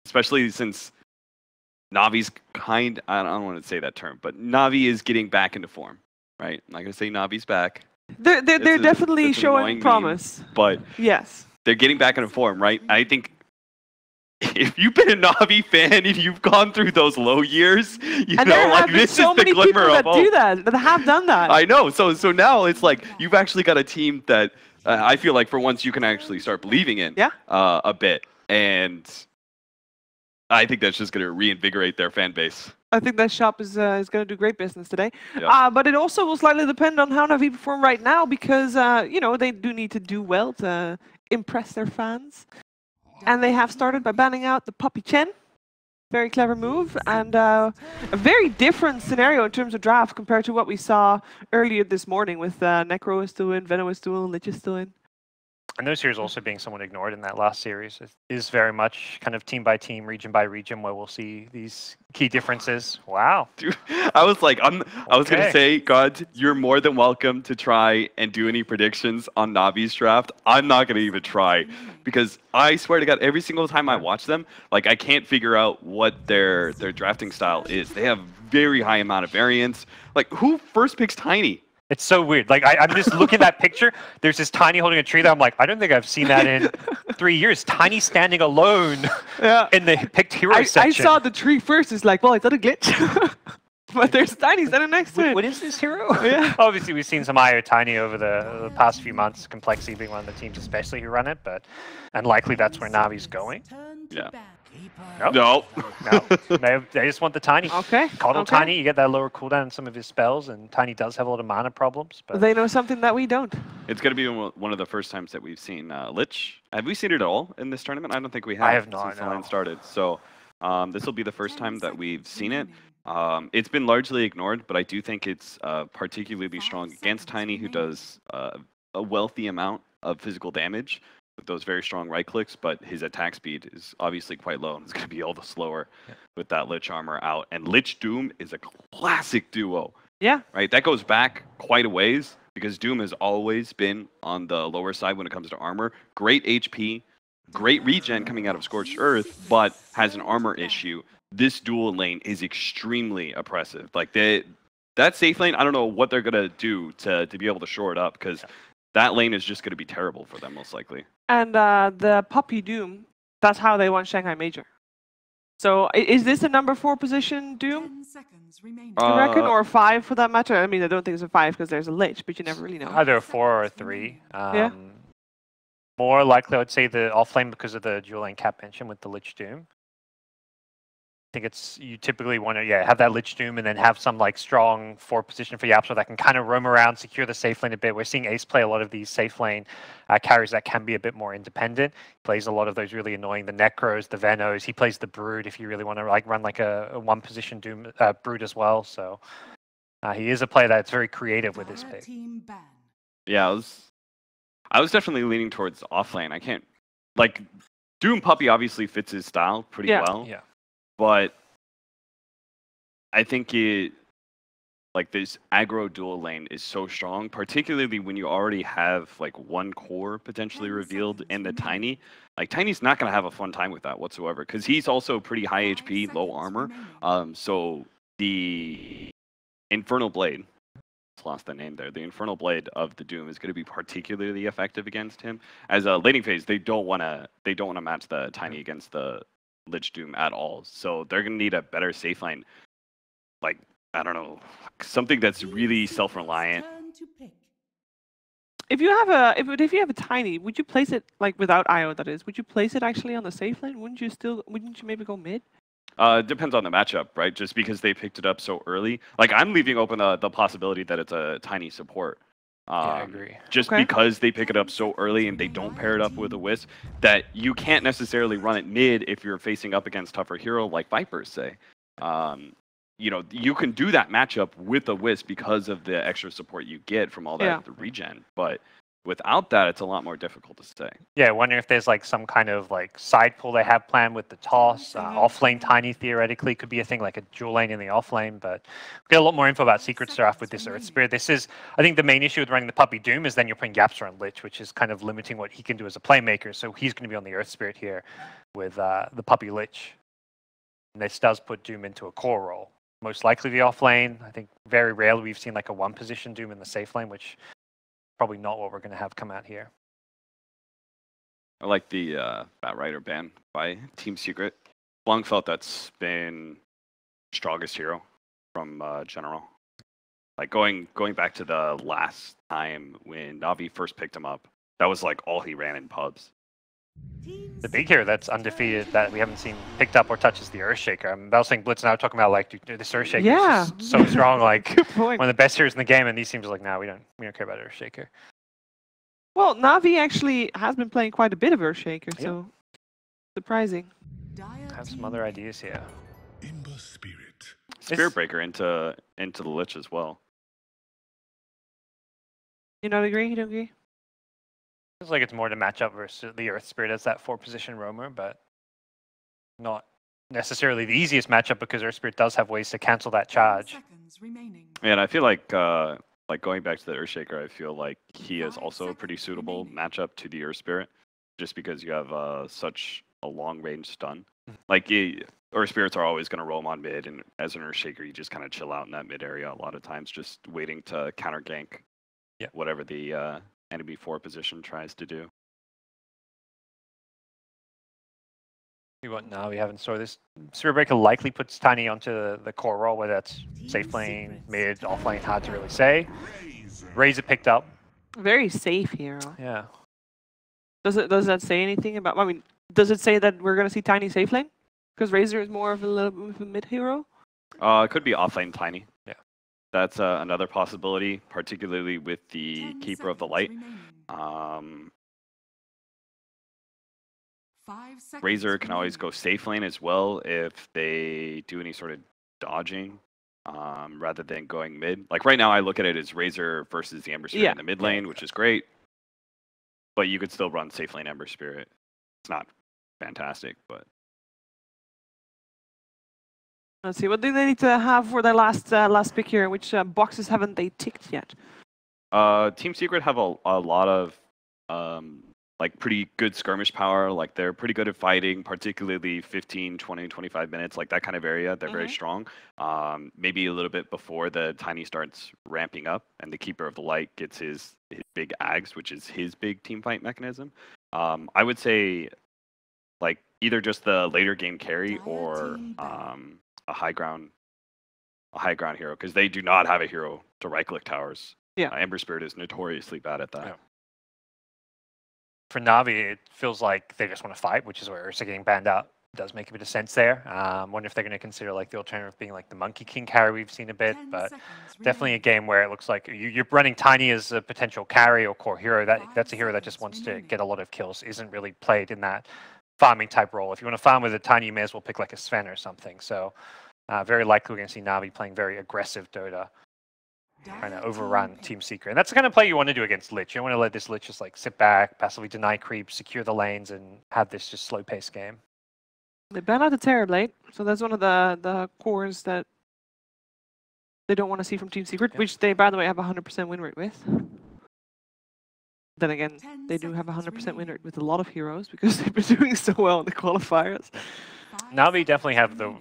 especially since Navi's I don't want to say that term, but Navi is getting back into form, right? I'm not going to say Navi's back. They're definitely showing promise. Meme, but yes, they're getting back into form, right? I think if you've been a Navi fan and you've gone through those low years, you and know, like this so is the glimmer of hope. Do that have done that. I know. So now it's like you've actually got a team that I feel like for once you can actually start believing in a bit, and I think that's just going to reinvigorate their fan base. I think that shop is going to do great business today. Yeah. But it also will slightly depend on how Navi perform right now because, you know, they do need to do well to impress their fans. And they have started by banning out the Puppy Chen. Very clever move. And a very different scenario in terms of draft compared to what we saw earlier this morning with Necro is still in, Venom is still in, Lich is still in. And those series also being somewhat ignored in that last series. It is very much kind of team by team, region by region, where we'll see these key differences. Wow. Dude, I was like, I was going to say, God, you're more than welcome to try and do any predictions on Navi's draft. I'm not going to even try because I swear to God, every single time I watch them, like I can't figure out what their drafting style is. They have very high amount of variance. Like who first picks Tiny? It's so weird. Like I'm just looking at that picture. There's this Tiny holding a tree that I'm like, I don't think I've seen that in 3 years. Tiny standing alone in the picked hero section. I saw the tree first. It's like, well, is that a glitch? But there's Tiny standing next to it. What is this hero? Yeah. Obviously, we've seen some IO Tiny over the past few months. Complexity being one of the teams, especially who run it, and likely that's where Navi's going. Yeah. Nope. No. They just want the Tiny. Okay. Coddle Tiny, you get that lower cooldown in some of his spells, and Tiny does have a lot of mana problems. But they know something that we don't. It's going to be one of the first times that we've seen Lich. Have we seen it at all in this tournament? I don't think we have. I have not. Since the line started. So this will be the first time that we've seen it. It's been largely ignored, but I do think it's particularly strong against Tiny, who does a wealthy amount of physical damage with those very strong right clicks, but his attack speed is obviously quite low and it's going to be all the slower with that Lich armor out. And Lich Doom is a classic duo. Yeah. Right? That goes back quite a ways because Doom has always been on the lower side when it comes to armor. Great HP, great regen coming out of Scorched Earth, but has an armor issue. This dual lane is extremely oppressive. Like that safe lane, I don't know what they're going to do to be able to shore it up because that lane is just going to be terrible for them most likely. And the Puppy Doom, that's how they won Shanghai Major. So is this a number 4 position Doom? 10 seconds remaining. Do you reckon? Or 5 for that matter? I mean, I don't think it's a 5 because there's a Lich, but you never really know. Either a 4 or a 3. More likely, I would say the offlane because of the dual lane cap mention with the Lich Doom. I think you typically want to have that Lich Doom and then have some like strong 4 position for Yapso that can kind of roam around, secure the safe lane a bit. We're seeing Ace play a lot of these safe lane carries that can be a bit more independent. He plays a lot of those really annoying, the Necros, the Venos. He plays the Brood if you really want to like run like a 1 position Doom Brood as well. So he is a player that's very creative with his pick. Yeah, I was definitely leaning towards offlane. I can't like Doom Puppy obviously fits his style pretty well. Yeah. But I think like this aggro dual lane is so strong, particularly when you already have like 1 core potentially revealed in the Tiny. Like Tiny's not going to have a fun time with that whatsoever because he's also pretty high HP, low armor. So the Infernal Blade, lost the name there. The Infernal Blade of the Doom is going to be particularly effective against him. As a laning phase, they don't want to match the Tiny against the Lich Doom at all. So they're going to need a better safe lane. Like, I don't know, something that's really self-reliant. If you have a Tiny, would you place it like without IO that is? Would you place it actually on the safe lane? Wouldn't you maybe go mid? Depends on the matchup, right? Just because they picked it up so early. Like I'm leaving open the possibility that it's a Tiny support. I agree. Just because they pick it up so early and they don't pair it up with a Wisp, that you can't necessarily run it mid if you're facing up against tougher hero like Vipers, say. You know, you can do that matchup with a Wisp because of the extra support you get from all that regen. But without that, it's a lot more difficult to stay. Yeah, I wonder if there's like some kind of like side pull they have planned with the toss. Off lane Tiny theoretically could be a thing, like a dual lane in the off lane. But we'll get a lot more info about Secret Staff with this Earth Spirit. This is, I think the main issue with running the Puppy Doom is then you're putting Yapster on Lich, which is kind of limiting what he can do as a playmaker. So he's going to be on the Earth Spirit here with the Puppy Lich. And this does put Doom into a core role. Most likely the off lane. I think very rarely we've seen like a one position Doom in the safe lane, which probably not what we're going to have come out here. I like the Batrider ban by Team Secret. Long felt that's been strongest hero from General. Like going back to the last time when Na'Vi first picked him up, that was like all he ran in pubs. The big hero that's undefeated that we haven't seen picked up or touches the Earthshaker. I was saying Blitz and I were talking about like dude, this Earthshaker is just so strong, like one of the best heroes in the game, and these teams are like, nah, we don't care about Earthshaker. Well, Na'Vi actually has been playing quite a bit of Earthshaker, so surprising. I have some other ideas here. Spirit Breaker into the Lich as well. You don't agree? You don't agree? Feels like it's more to match up versus the Earth Spirit as that 4-position roamer, but not necessarily the easiest matchup because Earth Spirit does have ways to cancel that charge. And I feel like going back to the Earthshaker, I feel like he is also a pretty suitable matchup to the Earth Spirit, just because you have such a long range stun. Like Earth Spirits are always going to roam on mid, and as an Earthshaker, you just kind of chill out in that mid area a lot of times, just waiting to counter gank whatever the enemy 4 position tries to do. See what now we have in store. This Spirit Breaker likely puts Tiny onto the core role, whether that's safe lane, mid, off lane, hard to really say. Razor picked up. Very safe hero. Yeah. Does that say anything about? I mean, does it say that we're gonna see Tiny safe lane? Because Razor is more of a mid hero. It could be off lane Tiny. Yeah. That's another possibility, particularly with the Keeper of the Light. Razor can always go safe lane as well if they do any sort of dodging, rather than going mid. Like right now, I look at it as Razor versus the Ember Spirit in the mid lane, which is great. But you could still run safe lane Ember Spirit. It's not fantastic, but. Let's see, what do they need to have for their last pick here? Which boxes haven't they ticked yet? Team Secret have a lot of like pretty good skirmish power. Like they're pretty good at fighting, particularly 15, 20, 25 minutes, like that kind of area. They're very strong. Maybe a little bit before the Tiny starts ramping up and the Keeper of the Light gets his big Ags, which is his big team fight mechanism. I would say like either just the later game carry or a high ground hero, because they do not have a hero to right click towers. Yeah, Ember Spirit is notoriously bad at that. Yeah. For Na'Vi, it feels like they just want to fight, which is where Ursa getting banned out does make a bit of sense there. Wonder if they're going to consider like the alternative being like the Monkey King carry we've seen a bit, but definitely a game where it looks like you're running Tiny as a potential carry or core hero. That's a hero that just wants to get a lot of kills, isn't really played in that farming type role. If you want to farm with a Tiny, you may as well pick like a Sven or something. So very likely we're going to see Na'Vi playing very aggressive Dota, trying to overrun Team Secret. And that's the kind of play you want to do against Lich. You don't want to let this Lich just like sit back, passively deny creep, secure the lanes, and have this just slow pace game. They ban out the Terrorblade, so that's one of the cores that they don't want to see from Team Secret, which they, by the way, have 100% win rate with. Then again, they do have 100% win rate with a lot of heroes because they've been doing so well in the qualifiers. Na'Vi definitely have the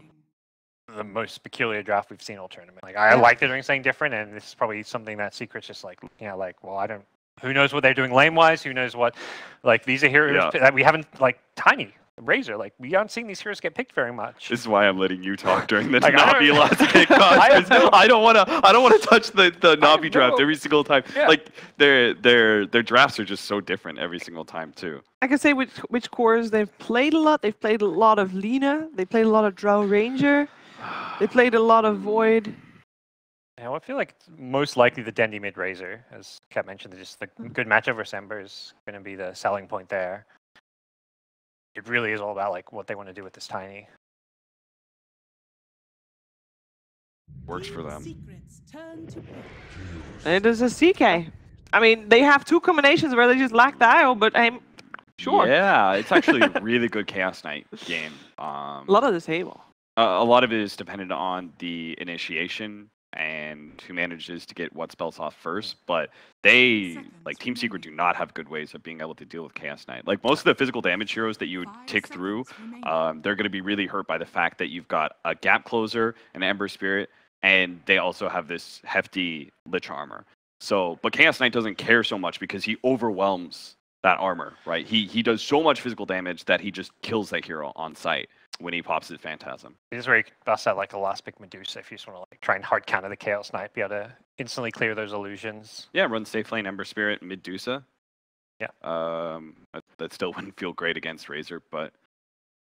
most peculiar draft we've seen all tournament. Like I like they're doing something different, and this is probably something that Secret's just like, like, well, I don't. Who knows what they're doing lane wise? Who knows what? Like these are heroes that we haven't like Tiny. Razor, like we haven't seen these heroes get picked very much. This is why I'm letting you talk during the Na'Vi last kickoff. I don't want to touch the Na'Vi draft every single time. Yeah. Like their drafts are just so different every single time too. I can say which cores they've played a lot. They've played a lot of Lina. They played a lot of Drow Ranger. They played a lot of Void. Yeah, well, I feel like it's most likely the Dendy mid Razor, as Kat mentioned, just the good matchup versus Ember is going to be the selling point there. It really is all about like what they want to do with this Tiny. Works for them. It is a CK. I mean, they have two combinations where they just lack the IO, but I'm sure. Yeah, it's actually a really good Chaos Knight game. A lot of disable. A lot of it is dependent on the initiation and who manages to get what spells off first, but they, like Team Secret, do not have good ways of being able to deal with Chaos Knight. Like most of the physical damage heroes that you would tick through, they're going to be really hurt by the fact that you've got a Gap Closer, an Ember Spirit, and they also have this hefty Lich armor. So, but Chaos Knight doesn't care so much because he overwhelms that armor, right? He does so much physical damage that he just kills that hero on sight when he pops his Phantasm. This is where you bust out like a last pick Medusa if you just want to like try and hard counter the Chaos Knight, be able to instantly clear those illusions. Yeah, run safe lane Ember Spirit, Medusa. Yeah. That still wouldn't feel great against Razor, but...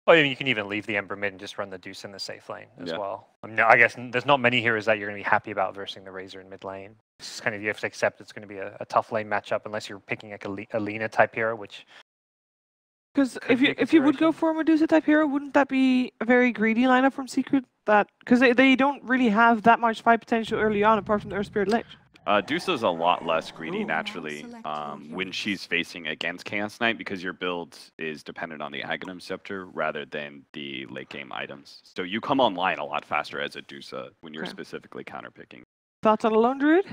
Well, you can even leave the Ember mid and just run the Deuce in the safe lane as well. I mean, I guess there's not many heroes that you're going to be happy about versus the Razor in mid lane. It's kind of, you have to accept it's going to be a tough lane matchup unless you're picking like a Lina type hero, which... Because if you would go for a Medusa type hero, wouldn't that be a very greedy lineup from Secret? That because they don't really have that much fight potential early on, apart from the Earth Spirit Lich. Dusa's a lot less greedy naturally when she's facing against Chaos Knight because your build is dependent on the Aghanim Scepter rather than the late game items. So you come online a lot faster as a Dusa when you're specifically counterpicking. Thoughts on a Lone Druid?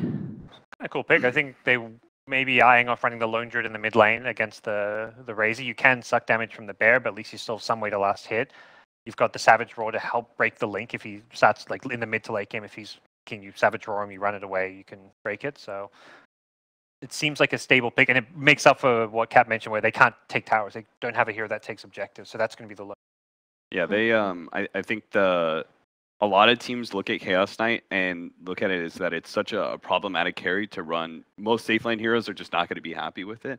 A cool pick. I think they may be eyeing off running the Lone Druid in the mid lane against the Razor. You can suck damage from the Bear, but at least you still have some way to last hit. You've got the Savage Roar to help break the link if he starts like in the mid to late game. If he's king, you Savage Roar him, you run it away, you can break it. So it seems like a stable pick, and it makes up for what Cap mentioned, where they can't take towers. They don't have a hero that takes objectives, so that's going to be the low. Yeah, they. I think a lot of teams look at Chaos Knight and look at it as that it's such a problematic carry to run. Most safe lane heroes are just not going to be happy with it.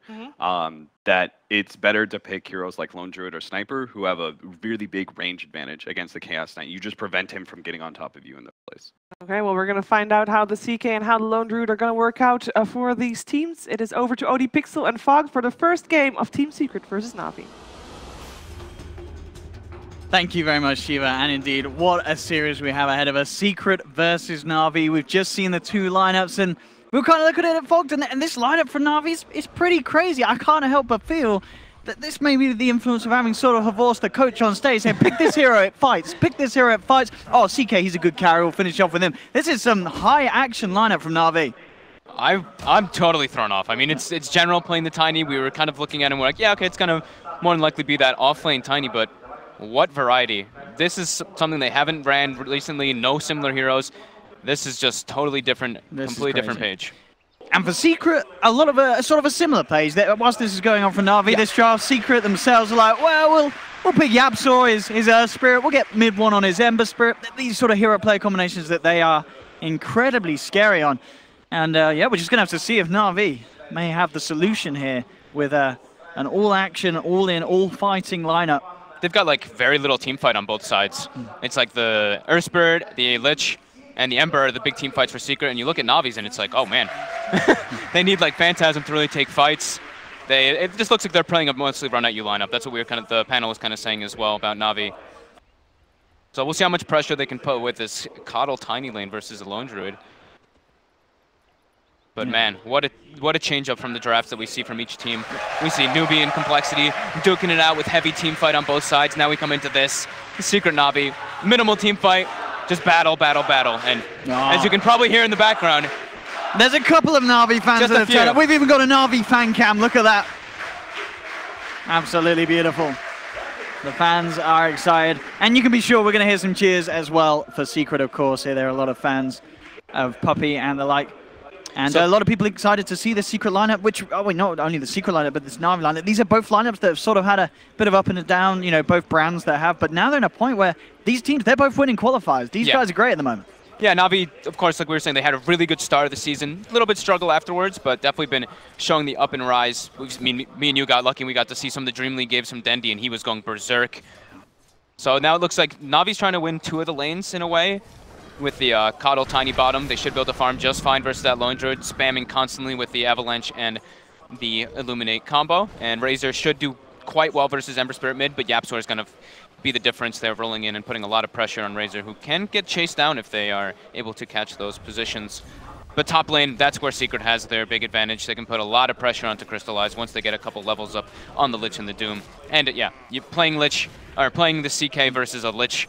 That it's better to pick heroes like Lone Druid or Sniper who have a really big range advantage against the Chaos Knight. You just prevent him from getting on top of you in the place. Okay, well, we're going to find out how the CK and how the Lone Druid are going to work out for these teams. It is over to OD Pixel and Fog for the first game of Team Secret versus Na'Vi. Thank you very much, Shiva. And indeed, what a series we have ahead of us. Secret versus Na'Vi. We've just seen the two lineups, and we're kind of looking at it, Fogged, and this lineup for Na'Vi is pretty crazy. I can't help but feel that this may be the influence of having sort of Havorst, the coach on stage, saying, pick this hero, it fights. Pick this hero, it fights. Oh, CK, he's a good carry. We'll finish off with him. This is some high-action lineup from Na'Vi. I'm totally thrown off. I mean, it's General playing the Tiny. We were kind of looking at him, we're like, yeah, okay, it's going to more than likely be that off-lane Tiny, but what variety. This is something they haven't ran recently, no similar heroes. This is just totally different, completely different page. And for Secret, a lot of a sort of a similar page. Whilst this is going on for Na'Vi, this draft, Secret themselves are like, well, we'll pick Yapsor, his Earth Spirit, we'll get mid one on his Ember Spirit. These sort of hero play combinations that they are incredibly scary on. And yeah, we're just going to have to see if Na'Vi may have the solution here with an all-action, all-in, all-fighting lineup. They've got like very little team fight on both sides. It's like the Earth Spirit, the Lich, and the Ember are the big team fights for Secret, and you look at Na'Vi's and it's like, oh man. They need like Phantasm to really take fights. It just looks like they're playing a mostly run-at-you lineup. That's what the panel was kind of saying as well about Na'Vi. So we'll see how much pressure they can put with this Coddle Tiny lane versus a Lone Druid. But man, what a change up from the drafts that we see from each team. We see Newbie and Complexity duking it out with heavy team fight on both sides. Now we come into this Secret Na'Vi, minimal team fight, just battle, battle, battle. And as you can probably hear in the background, there's a couple of Na'Vi fans that have turned up. We've even got a Na'Vi fan cam. Look at that. Absolutely beautiful. The fans are excited. And you can be sure we're going to hear some cheers as well for Secret, of course. Here there are a lot of fans of Puppey and the like. And a lot of people excited to see the Secret lineup, which, not only the Secret lineup, but this Na'Vi lineup. These are both lineups that have sort of had a bit of up and down, both brands that have. But now they're in a point where these teams, they're both winning qualifiers. These guys are great at the moment. Yeah, Na'Vi, of course, like we were saying, they had a really good start of the season. A little bit struggle afterwards, but definitely been showing the up and rise. Me and you got lucky. We got to see some of the Dream League games from Dendi, and he was going berserk. So now it looks like Na'Vi's trying to win two of the lanes in a way. With the Coddle Tiny bottom, they should be able to farm just fine versus that Lone Druid, spamming constantly with the Avalanche and the Illuminate combo. And Razor should do quite well versus Ember Spirit mid, but Yapsor is going to be the difference there, rolling in and putting a lot of pressure on Razor, who can get chased down if they are able to catch those positions. But top lane, that's where Secret has their big advantage. They can put a lot of pressure onto Crystallize once they get a couple levels up on the Lich and the Doom. And yeah, you playing Lich, or playing the CK versus a Lich,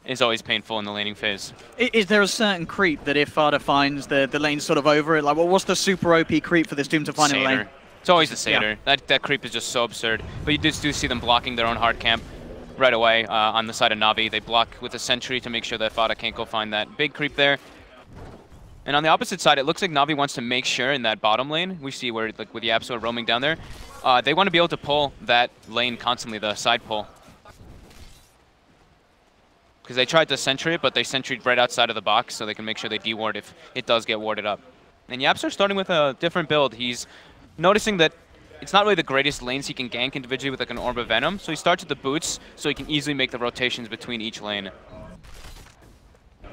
is always painful in the laning phase. Is there a certain creep that if Fada finds the lane sort of over it, like what's the super OP creep for this Doom to find in the lane? It's always the Satyr. Yeah. That creep is just so absurd. But you just do see them blocking their own hard camp right away on the side of Na'Vi. They block with a sentry to make sure that Fada can't go find that big creep there. And on the opposite side, it looks like Na'Vi wants to make sure in that bottom lane, we see where, like, with Yapso roaming down there, they want to be able to pull that lane constantly, the side pull. Because they tried to sentry it, but they sentried right outside of the box, so they can make sure they deward if it does get warded up. And Yapso starting with a different build. He's noticing that it's not really the greatest lanes he can gank individually with like an Orb of Venom, so he starts with the boots, so he can easily make the rotations between each lane.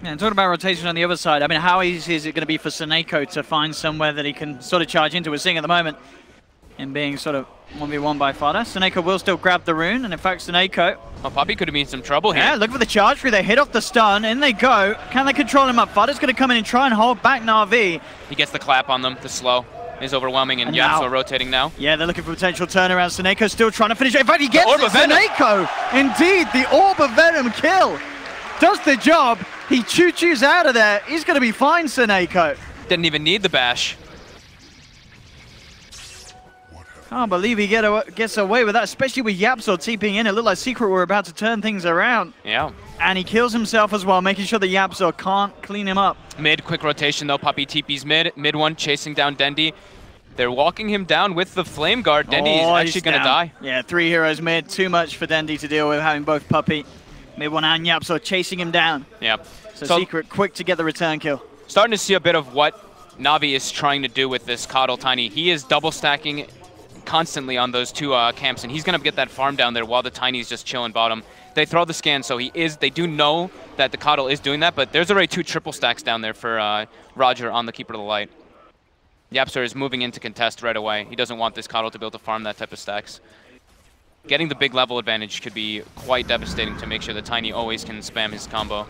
Yeah, and talking about rotation on the other side, I mean, how easy is it going to be for Seneko to find somewhere that he can sort of charge into? We're seeing at the moment him being sort of 1v1 by Fada. Seneko will still grab the rune, and in fact, Seneko... Oh, Poppy could have been in some trouble here. Yeah, look for the charge free. They hit off the stun, in they go. Can they control him up? Fada's going to come in and try and hold back Na'Vi. He gets the clap on them, the slow is overwhelming, and Yapso rotating now. Yeah, they're looking for potential turnaround. Seneco's still trying to finish it. In fact, he gets it. Seneko, indeed, the Orb of Venom kill. Does the job. He choo-choos out of there. He's going to be fine, Seneko. Didn't even need the bash. Can't believe he gets away with that, especially with Yapso TPing in. It looked like Secret were about to turn things around. Yeah. And he kills himself as well, making sure that Yapso can't clean him up. Mid, quick rotation though. Poppy TP's mid. Mid one chasing down Dendi. They're walking him down with the Flame Guard. Dendi is actually going to die. Yeah, 3 heroes mid. Too much for Dendi to deal with, having both Puppy, mid one and Yapso chasing him down. Yeah. So Secret quick to get the return kill. Starting to see a bit of what Na'Vi is trying to do with this Coddle Tiny. He is double stacking constantly on those two camps, and he's going to get that farm down there while the Tiny's just chilling bottom. They throw the scan, so they do know that the Coddle is doing that, but there's already 2 triple stacks down there for Roger on the Keeper of the Light. Yapster is moving in to contest right away. He doesn't want this Coddle to be able to farm that type of stacks. Getting the big level advantage could be quite devastating to make sure the Tiny always can spam his combo.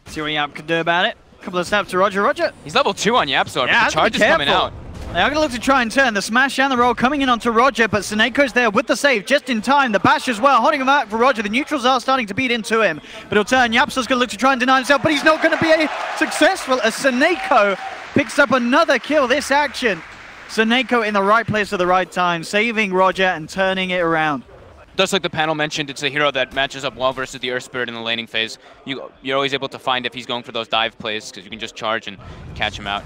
See what Yap can do about it. Couple of snaps to Roger. Roger. He's level 2 on Yapsor, but the charge is coming out. They are going to look to try and turn the smash and the roll coming in onto Roger, but Seneco's there with the save just in time. The bash as well, holding him out for Roger. The neutrals are starting to beat into him, but he'll turn. Yapso's going to look to try and deny himself, but he's not going to be successful as Seneco picks up another kill this action. Seneko in the right place at the right time, saving Roger and turning it around. Just like the panel mentioned, it's a hero that matches up well versus the Earth Spirit in the laning phase. You're always able to find if he's going for those dive plays, because you can just charge and catch him out.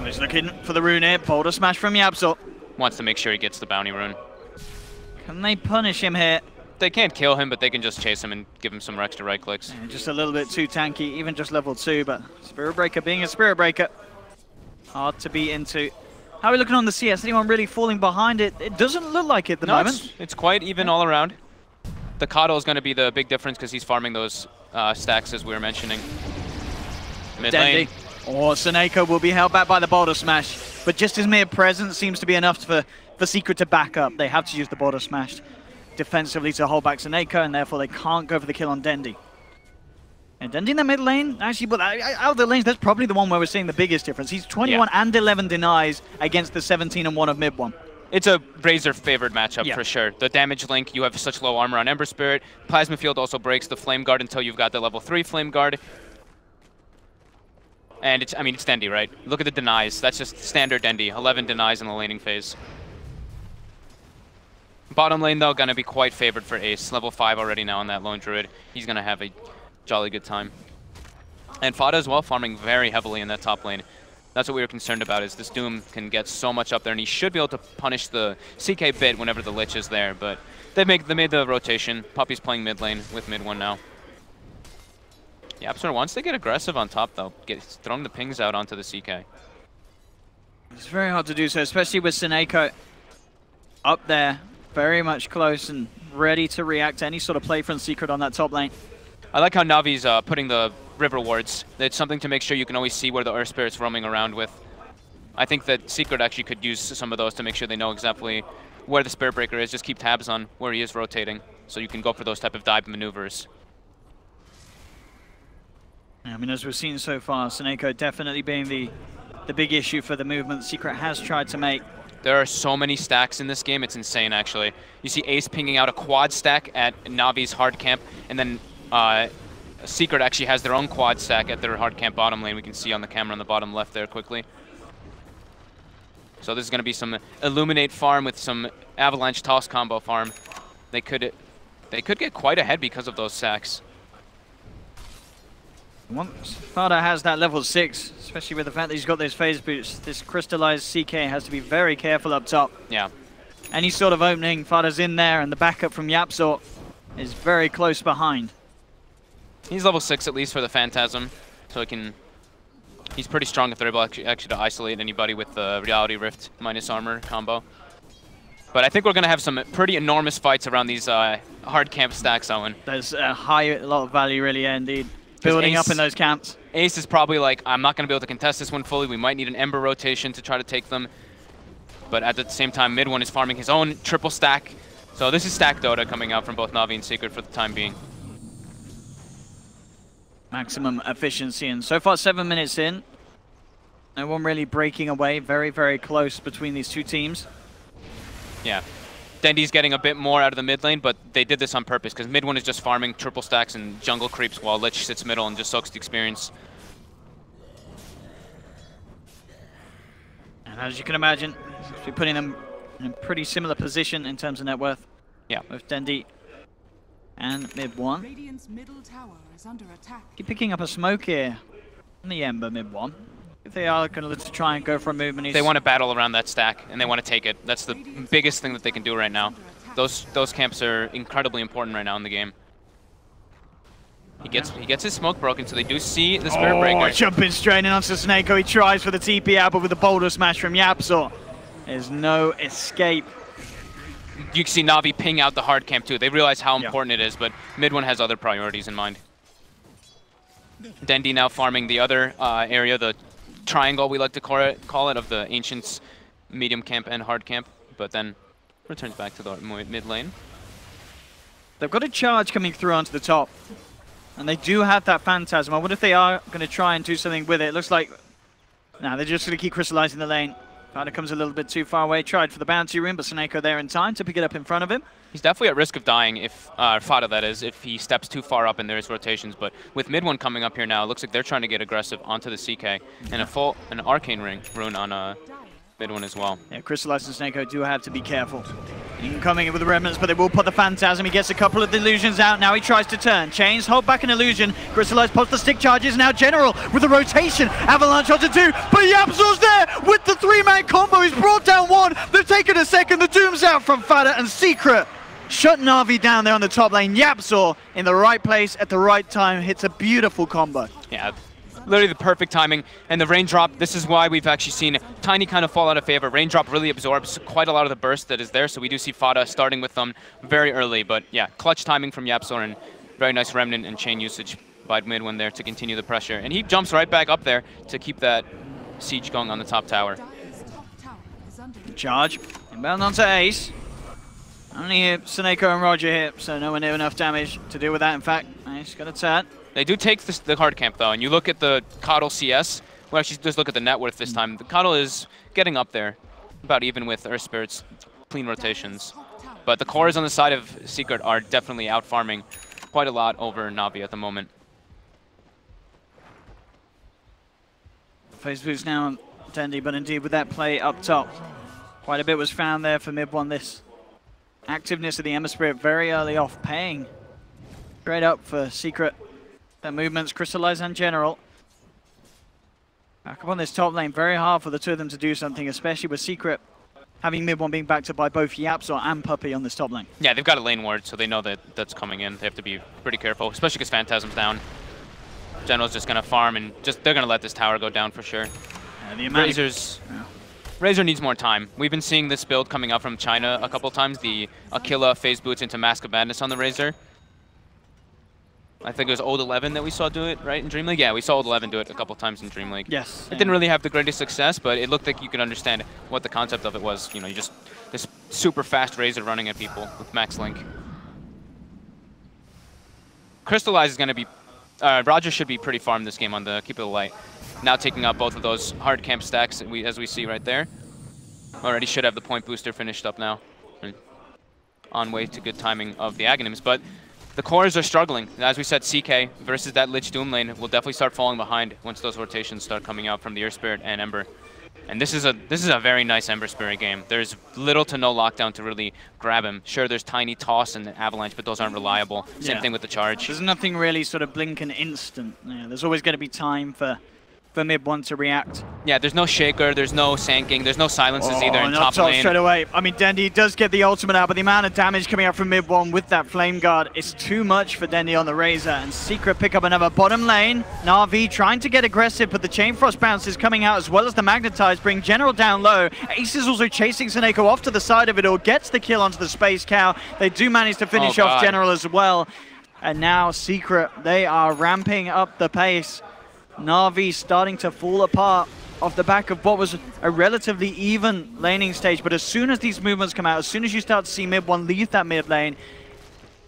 He's looking for the rune here. Boulder smash from Yapso. Wants to make sure he gets the bounty rune. Can they punish him here? They can't kill him, but they can just chase him and give him some extra right clicks. Yeah, just a little bit too tanky, even just level 2, but Spirit Breaker being a Spirit Breaker. Hard to beat into. How are we looking on the CS? Anyone really falling behind it? It doesn't look like it at the moment. It's quite even all around. The Coddle is going to be the big difference because he's farming those stacks as we were mentioning. Mid lane. Or Seneko will be held back by the Boulder Smash, but just his mere presence seems to be enough for Secret to back up. They have to use the Boulder Smash defensively to hold back Seneko, and therefore they can't go for the kill on Dendi. And Dendi in the mid lane, actually, but out of the lanes, that's probably the one where we're seeing the biggest difference. He's 21 and 11 denies against the 17 and 1 of mid one. It's a Razor-favored matchup for sure. The damage link, you have such low armor on Ember Spirit. Plasma Field also breaks the Flame Guard until you've got the level 3 Flame Guard. And it's Dendi, right? Look at the denies. That's just standard Dendi. 11 denies in the laning phase. Bottom lane, though, going to be quite favored for Ace. Level 5 already now on that Lone Druid. He's going to have a jolly good time. And Fada as well, farming very heavily in that top lane. That's what we were concerned about, is this Doom can get so much up there, and he should be able to punish the CK bit whenever the Lich is there. But they made the rotation. Poppy's playing mid lane with mid one now. Yapsor wants to get aggressive on top, though. Throwing the pings out onto the CK. It's very hard to do so, especially with Seneko up there, very much close and ready to react to any sort of play from Secret on that top lane. I like how Navi's putting the river wards. It's something to make sure you can always see where the Earth Spirit's roaming around with. I think that Secret actually could use some of those to make sure they know exactly where the Spirit Breaker is. Just keep tabs on where he is rotating, so you can go for those type of dive maneuvers. I mean, as we've seen so far, Seneko definitely being the big issue for the movement Secret has tried to make. There are so many stacks in this game, it's insane actually. You see Ace pinging out a quad stack at Navi's hard camp, and then Secret actually has their own quad stack at their hard camp bottom lane. We can see on the camera on the bottom left there quickly. So this is going to be some Illuminate farm with some Avalanche Toss combo farm. They could get quite ahead because of those sacks. Once Fada has that level 6, especially with the fact that he's got those phase boots, this crystallized CK has to be very careful up top. Yeah. Any sort of opening, Fada's in there, and the backup from Yapzor is very close behind. He's level 6 at least for the Phantasm, so he can. He's pretty strong if they're able actually to isolate anybody with the Reality Rift minus armor combo. But I think we're going to have some pretty enormous fights around these hard camp stacks, Owen. There's a lot of value really, yeah, indeed. Building up in those camps. Ace is probably like, I'm not going to be able to contest this one fully. We might need an Ember rotation to try to take them. But at the same time, Mid One is farming his own triple stack. So this is stack Dota coming out from both Na'Vi and Secret for the time being. Maximum efficiency, and so far 7 minutes in. No one really breaking away. Very, very close between these two teams. Yeah. Dendy's getting a bit more out of the mid lane, but they did this on purpose because Mid One is just farming triple stacks and jungle creeps while Lich sits middle and just soaks the experience. And as you can imagine, we're putting them in a pretty similar position in terms of net worth. Yeah. With Dendy and Mid One. Radiant's middle tower is under attack. Keep picking up a smoke here on the Ember Mid One. If they are going to look to try and go for a movement, they want to battle around that stack and they want to take it. That's the biggest thing that they can do right now. Those camps are incredibly important right now in the game. He gets his smoke broken, so they do see the Spirit Breaker. Jumping straight in onto Snako. He tries for the TP out, but with the Boulder Smash from Yapzor, there's no escape. You can see Na'Vi ping out the hard camp too. They realize how important it is, but Mid One has other priorities in mind. Dendy now farming the other area, the triangle we like to call it, of the Ancients, medium camp and hard camp, but then returns back to the mid lane. They've got a charge coming through onto the top, and they do have that Phantasm. I wonder if they are going to try and do something with it. It looks like, nah, they're just going to keep crystallizing the lane. Kind of comes a little bit too far away. Tried for the bounty room, but Snako there in time to pick it up in front of him. He's definitely at risk of dying if, Fada that is, if he steps too far up in their rotations. But with Mid One coming up here now, it looks like they're trying to get aggressive onto the CK. And an Arcane Rune on Mid One as well. Yeah, Crystallize and Snako do have to be careful. Incoming with the Remnants, but they will put the Phantasm. He gets a couple of illusions out. Now he tries to turn. Chains, hold back an illusion. Crystallize pops the stick charges. Now General with the rotation. Avalanche onto 2, but Yapzor's there with the 3-man combo. He's brought down 1. They've taken a second. The Doom's out from Fada and Secret. Shut Na'Vi down there on the top lane. Yapzor in the right place at the right time. Hits a beautiful combo. Yeah, literally the perfect timing. And the Raindrop, this is why we've actually seen Tiny kind of fall out of favor. Raindrop really absorbs quite a lot of the burst that is there, so we do see Fada starting with them very early. But yeah, clutch timing from Yapzor and very nice Remnant and chain usage by Mid One there to continue the pressure. And he jumps right back up there to keep that siege going on the top tower. Charge. Inbound onto Ace. Only here, Snako and Roger here, so nowhere near enough damage to deal with that. In fact, Ace got a turn. They do take the hard camp though, and you look at the Coddle CS. Well, actually, just look at the net worth this time. The Coddle is getting up there, about even with Earth Spirit's clean rotations. But the cores on the side of Secret are definitely out farming quite a lot over Na'Vi at the moment. Phase boost now on Dendy, but indeed with that play up top, quite a bit was found there for Mid One. This activeness of the Ember Spirit very early off, paying straight up for Secret. Their movements, Crystallize and General. Back up on this top lane, very hard for the two of them to do something, especially with Secret having Mid One being backed up by both Yapzor and Puppey on this top lane. Yeah, they've got a lane ward, so they know that that's coming in. They have to be pretty careful, especially because Phantasm's down. General's just going to farm, and they're going to let this tower go down for sure. Razor needs more time. We've been seeing this build coming out from China a couple times, the Aquila phase boots into Mask of Madness on the Razor. I think it was Old 11 that we saw do it, right, in Dream League? Yeah, we saw Old 11 do it a couple times in Dream League. Yes. It didn't really have the greatest success, but it looked like you could understand what the concept of it was. You know, you just this super fast Razor running at people with Max Link. Crystallize is going to be... Roger should be pretty farmed this game on the Keep It Light. Now taking out both of those hard camp stacks as we see right there. Already should have the point booster finished up now. On way to good timing of the Aghanims, but the cores are struggling. As we said, CK versus that Lich Doom lane will definitely start falling behind once those rotations start coming out from the Earth Spirit and Ember. And this is a very nice Ember Spirit game. There's little to no lockdown to really grab him. Sure, there's tiny toss and avalanche, but those aren't reliable. Same thing with the charge. There's nothing really sort of blink and instant. Yeah, there's always going to be time for mid one to react. Yeah, there's no shaker, there's no sanking, there's no silences either in top lane. Straight away. I mean, Dendy does get the ultimate out, but the amount of damage coming out from mid one with that flame guard is too much for Dendy on the Razor. And Secret pick up another bottom lane. Na'Vi trying to get aggressive, but the Chain Frost bounce is coming out as well as the Magnetize, bring General down low. Ace is also chasing Seneko off to the side of it all, gets the kill onto the Space Cow. They do manage to finish off General as well. And now Secret, they are ramping up the pace. Na'Vi starting to fall apart off the back of what was a relatively even laning stage, but as soon as these movements come out, as soon as you start to see mid one leave that mid lane,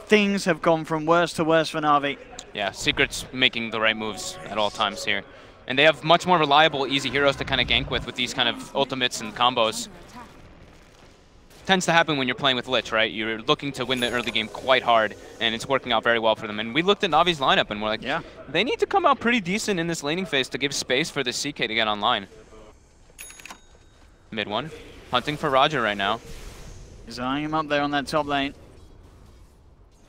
things have gone from worse to worse for Na'Vi. Yeah, Secret's making the right moves at all times here. And they have much more reliable, easy heroes to kind of gank with these kind of ultimates and combos. Tends to happen when you're playing with Lich, right? You're looking to win the early game quite hard, and it's working out very well for them. And we looked at Na'Vi's lineup, and we're like, yeah, they need to come out pretty decent in this laning phase to give space for the CK to get online. Mid one, hunting for Roger right now. He's eyeing him up there on that top lane.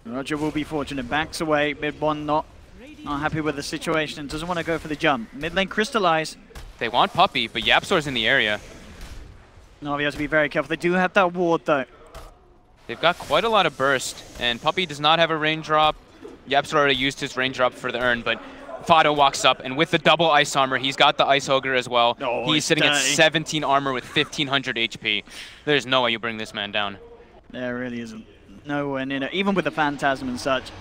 Roger will be fortunate, backs away. Mid one not happy with the situation and doesn't want to go for the jump. Mid lane crystallize. They want Puppey, but Yapsor's in the area. Na'Vi has to be very careful. They do have that ward though. They've got quite a lot of burst, and Puppey does not have a raindrop. Yapsor already used his raindrop for the urn, but Fado walks up, and with the double ice armor, he's got the Ice Ogre as well. Oh, he's sitting at 17 armor with 1500 HP. There's no way you bring this man down. There really isn't. Nowhere near it, even with the Phantasm and such.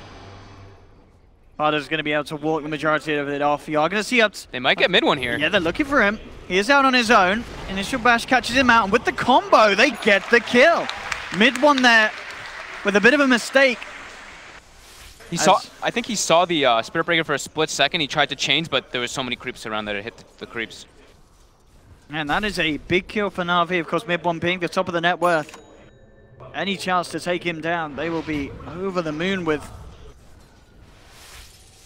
Fado's going to be able to walk the majority of it off. You are going to see up. They might get mid one here. Yeah, they're looking for him. He is out on his own. Initial bash catches him out, and with the combo, they get the kill. Mid one there with a bit of a mistake. I think he saw the Spirit Breaker for a split second. He tried to change, but there were so many creeps around that it hit the creeps. And that is a big kill for Na'Vi. Of course, mid one being the top of the net worth. Any chance to take him down, they will be over the moon with.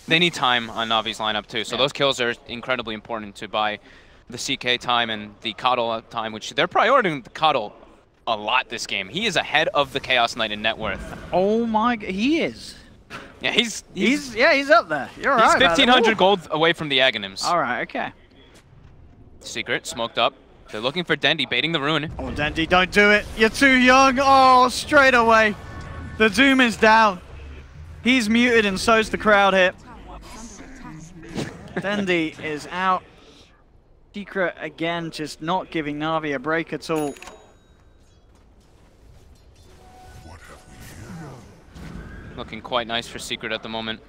They need time on Na'Vi's lineup too, so those kills are incredibly important to buy the CK time and the Coddle time, which they're prioritizing the Coddle a lot this game. He is ahead of the Chaos Knight in net worth. Oh my, he is. Yeah, he's up there. You're right. He's 1,500 gold away from the Aghanims. All right, okay. Secret smoked up. They're looking for Dendy, baiting the rune. Oh, Dendy, don't do it. You're too young. Oh, straight away. The Doom is down. He's muted, and so's the crowd here. Dendy is out. Secret again, just not giving Na'Vi a break at all. Looking quite nice for Secret at the moment.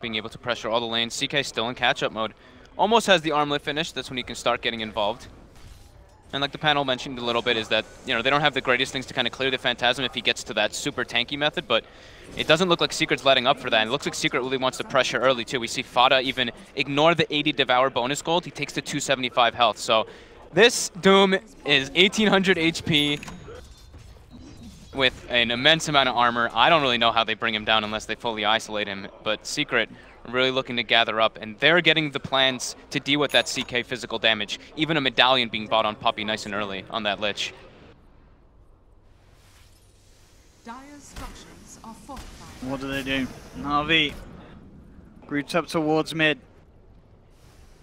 Being able to pressure all the lanes. CK still in catch-up mode. Almost has the armlet finished. That's when he can start getting involved. And like the panel mentioned a little bit, is that, you know, they don't have the greatest things to kind of clear the Phantasm if he gets to that super tanky method, but it doesn't look like Secret's letting up for that. And it looks like Secret really wants to pressure early too. We see Fada even ignore the 80 Devour bonus gold. He takes the 275 health. So this Doom is 1,800 HP with an immense amount of armor. I don't really know how they bring him down unless they fully isolate him, but Secret really looking to gather up, and they're getting the plans to deal with that CK physical damage. Even a medallion being bought on Puppey nice and early on that Lich. Dire's structures are fortified. What do? Na'Vi groups up towards mid.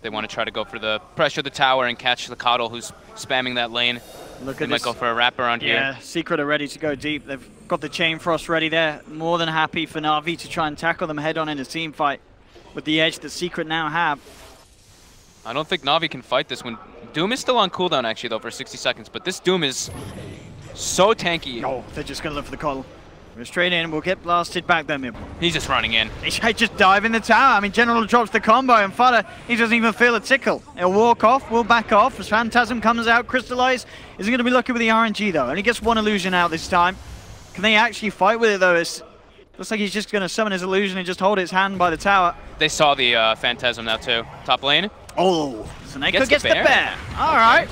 They want to try to go for the pressure the tower and catch the Coddle who's spamming that lane. Look they at might this. go for a wraparound here. Yeah, Secret are ready to go deep. They've got the Chain Frost ready there. More than happy for Na'Vi to try and tackle them head on in a team fight with the edge that Secret now have. I don't think Na'Vi can fight this one. Doom is still on cooldown actually though for 60 seconds, but this Doom is so tanky. Oh, they're just going to look for the Coddle. We're straight in, we'll get blasted back there, mid. He's just running in. He just dive in the tower. I mean, General drops the combo, and Fada, he doesn't even feel a tickle. He'll walk off, we'll back off. As Phantasm comes out, Crystallize isn't going to be lucky with the RNG, though. Only gets one illusion out this time. Can they actually fight with it, though? Looks like he's just going to summon his illusion and just hold his hand by the tower. They saw the Phantasm now, too. Top lane. Oh, Seneko gets the bear. All right.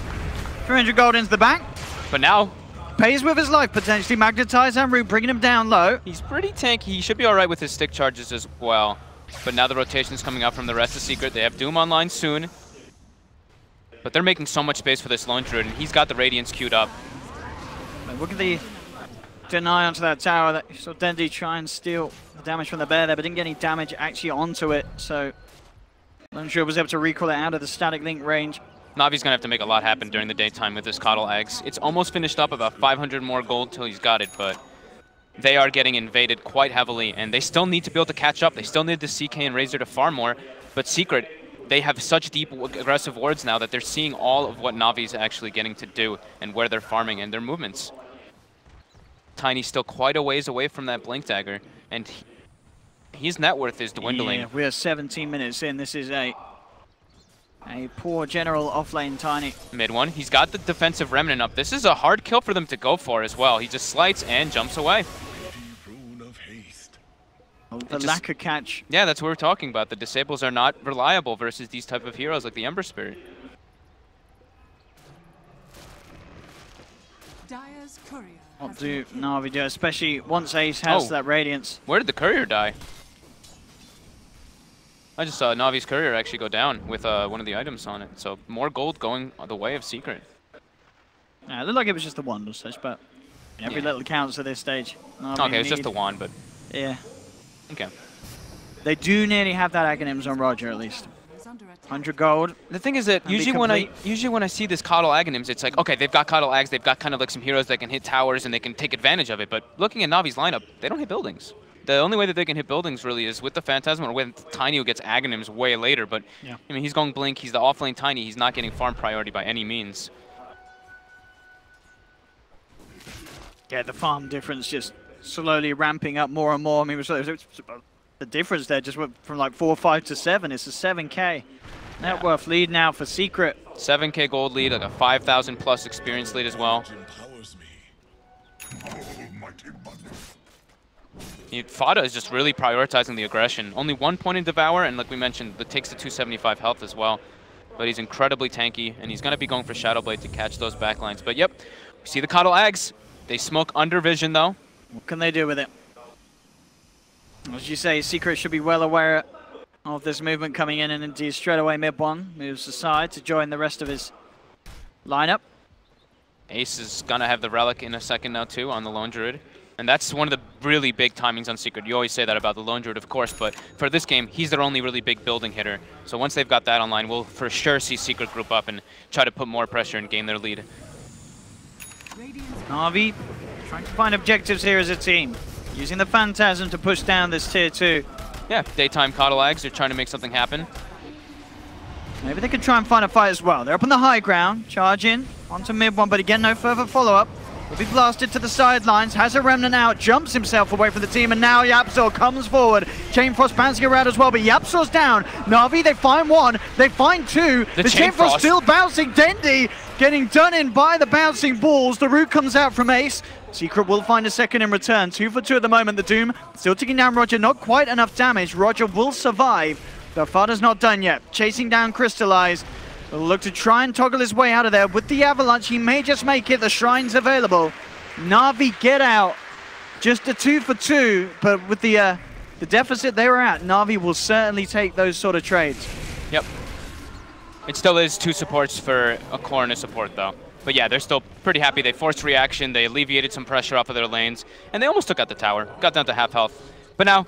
300 gold into the bank. But now, pays with his life potentially. Magnetize and Root bringing him down low. He's pretty tanky. He should be all right with his stick charges as well. But now the rotation's coming out from the rest of Secret. They have Doom online soon. But they're making so much space for this Lone Druid, and he's got the Radiance queued up. Look at the deny onto that tower. That saw Dendi try and steal the damage from the bear there, but didn't get any damage actually onto it. So Lone Druid was able to recall it out of the static link range. Navi's going to have to make a lot happen during the daytime with this Coddle Eggs. It's almost finished up, about 500 more gold till he's got it, but they are getting invaded quite heavily, and they still need to be able to catch up. They still need the CK and Razor to farm more, but Secret, they have such deep aggressive wards now that they're seeing all of what Navi's actually getting to do and where they're farming and their movements. Tiny's still quite a ways away from that Blink Dagger, and his net worth is dwindling. Yeah, we are 17 minutes in. This is a poor general offlane Tiny. Mid one. He's got the defensive remnant up. This is a hard kill for them to go for as well. He just slides and jumps away. The lack of catch. Yeah, that's what we're talking about. The disables are not reliable versus these type of heroes like the Ember Spirit. Dire's courier. What do Na'Vi do, especially once Ace has that Radiance? Where did the courier die? I just saw Navi's courier actually go down with one of the items on it. So more gold going the way of Secret. Yeah, it looked like it was just the wand or such, but every little counts at this stage. Na'Vi Okay, it's just the wand, but... Yeah. Okay. They do nearly have that Aghanims on Roger at least. 100 gold. The thing is that usually when I see this Coddle Aghanims, it's like, okay, they've got Coddle Ags, they've got kind of like some heroes that can hit towers and they can take advantage of it. But looking at Navi's lineup, they don't hit buildings. The only way that they can hit buildings really is with the Phantasm or with Tiny, who gets Aghanims way later. But I mean, he's going Blink, he's the offlane Tiny, he's not getting farm priority by any means. Yeah, the farm difference just slowly ramping up more and more. I mean, the difference there just went from like 4-5 to 7. It's a 7k net worth lead now for Secret. 7k gold lead, like a 5,000 plus experience lead as well. Fada is just really prioritizing the aggression. Only 1 point in Devour, and like we mentioned, that takes the 275 health as well. But he's incredibly tanky, and he's going to be going for Shadowblade to catch those backlines. But yep, we see the Coddle Ags. They smoke under vision though. What can they do with it? As you say, Secret should be well aware of this movement coming in, and indeed straight away mid one moves aside to join the rest of his lineup. Ace is going to have the Relic in a second now too on the Lone Druid. And that's one of the really big timings on Secret. You always say that about the Lone Druid, of course, but for this game, he's their only really big building hitter. So once they've got that online, we'll for sure see Secret group up and try to put more pressure and gain their lead. Na'Vi trying to find objectives here as a team, using the Phantasm to push down this tier 2. Yeah, daytime Coddle Ags, they're trying to make something happen. Maybe they could try and find a fight as well. They're up on the high ground, charge in onto mid one, but again, no further follow-up. Will be blasted to the sidelines, has a remnant out, jumps himself away from the team, and now Yapzor comes forward. Chain Frost bouncing around as well, but Yapzor's down. Na'Vi, they find one, they find two. The Chain Frost still bouncing. Dendi getting done in by the bouncing balls. The root comes out from Ace. Secret will find a second in return. 2 for 2 at the moment. The Doom still taking down Roger, not quite enough damage. Roger will survive. The Fada's not done yet. Chasing down Crystallize. Will look to try and toggle his way out of there. With the Avalanche, he may just make it. The Shrine's available. Na'Vi get out. Just a 2 for 2, but with the deficit they were at, Na'Vi will certainly take those sort of trades. Yep. It still is 2 supports for a core and a support, though. But yeah, they're still pretty happy. They forced reaction, they alleviated some pressure off of their lanes, and they almost took out the tower. Got down to half health. But now,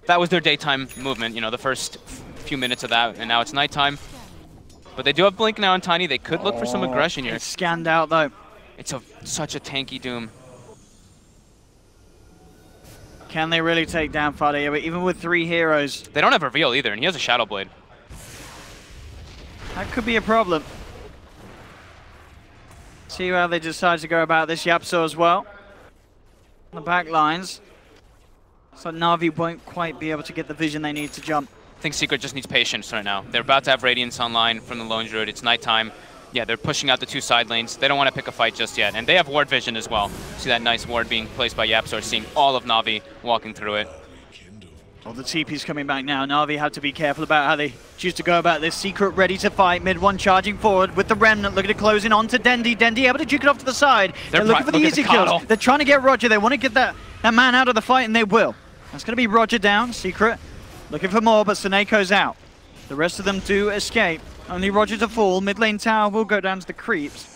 that was their daytime movement, you know, the first few minutes of that, and now it's nighttime. But they do have Blink now on Tiny. They could look for some aggression here. It's scanned out, though. It's such a tanky Doom. Can they really take down Fada? Even with 3 heroes. They don't have Reveal either, and he has a Shadowblade. That could be a problem. See how they decide to go about this. Yapzor as well. On the back lines. So Na'Vi won't quite be able to get the vision they need to jump. I think Secret just needs patience right now. They're about to have Radiance online from the Lone Druid. It's nighttime. Yeah, they're pushing out the 2 side lanes. They don't want to pick a fight just yet. And they have ward vision as well. See that nice ward being placed by Yapzor, seeing all of Na'Vi walking through it. Well, the TP's coming back now. Na'Vi have to be careful about how they choose to go about this. Secret ready to fight. Mid one charging forward with the Remnant, looking to close in onto Dendi. Dendi able to juke it off to the side. They're looking for the easy kills. They're trying to get Roger. They want to get that man out of the fight, and they will. That's going to be Roger down. Secret looking for more, but Seneco's out. The rest of them do escape. Only Roger to fall. Mid lane tower will go down to the creeps.